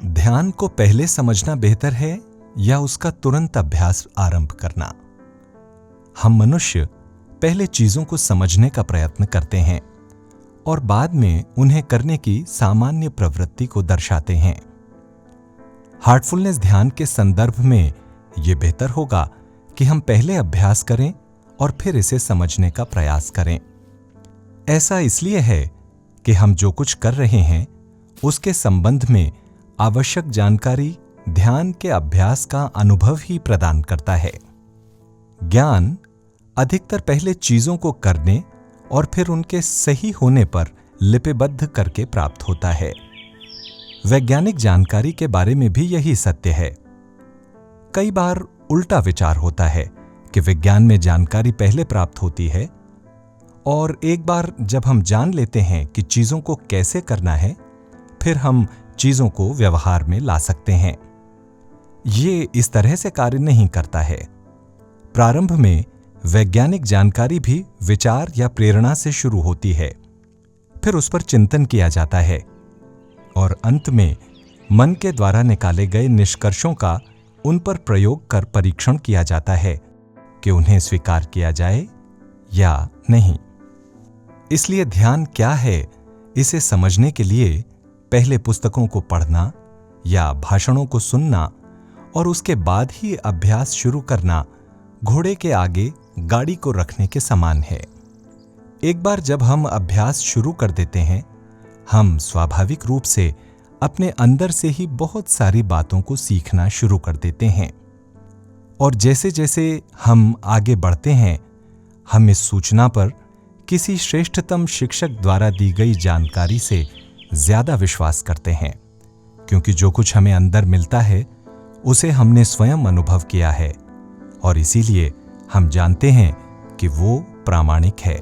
ध्यान को पहले समझना बेहतर है या उसका तुरंत अभ्यास आरंभ करना? हम मनुष्य पहले चीजों को समझने का प्रयत्न करते हैं और बाद में उन्हें करने की सामान्य प्रवृत्ति को दर्शाते हैं। हार्टफुलनेस ध्यान के संदर्भ में यह बेहतर होगा कि हम पहले अभ्यास करें और फिर इसे समझने का प्रयास करें। ऐसा इसलिए है कि हम जो कुछ कर रहे हैं उसके संबंध में आवश्यक जानकारी ध्यान के अभ्यास का अनुभव ही प्रदान करता है। ज्ञान अधिकतर पहले चीजों को करने और फिर उनके सही होने पर लिपिबद्ध करके प्राप्त होता है। वैज्ञानिक जानकारी के बारे में भी यही सत्य है। कई बार उल्टा विचार होता है कि विज्ञान में जानकारी पहले प्राप्त होती है और एक बार जब हम जान लेते हैं कि चीजों को कैसे करना है, फिर हम चीजों को व्यवहार में ला सकते हैं। ये इस तरह से कार्य नहीं करता है। प्रारंभ में वैज्ञानिक जानकारी भी विचार या प्रेरणा से शुरू होती है, फिर उस पर चिंतन किया जाता है और अंत में मन के द्वारा निकाले गए निष्कर्षों का उन पर प्रयोग कर परीक्षण किया जाता है कि उन्हें स्वीकार किया जाए या नहीं। इसलिए ध्यान क्या है, इसे समझने के लिए पहले पुस्तकों को पढ़ना या भाषणों को सुनना और उसके बाद ही अभ्यास शुरू करना घोड़े के आगे गाड़ी को रखने के समान है। एक बार जब हम अभ्यास शुरू कर देते हैं, हम स्वाभाविक रूप से अपने अंदर से ही बहुत सारी बातों को सीखना शुरू कर देते हैं और जैसे जैसे हम आगे बढ़ते हैं, हम इस सूचना पर किसी श्रेष्ठतम शिक्षक द्वारा दी गई जानकारी से ज्यादा विश्वास करते हैं, क्योंकि जो कुछ हमें अंदर मिलता है उसे हमने स्वयं अनुभव किया है और इसीलिए हम जानते हैं कि वो प्रामाणिक है।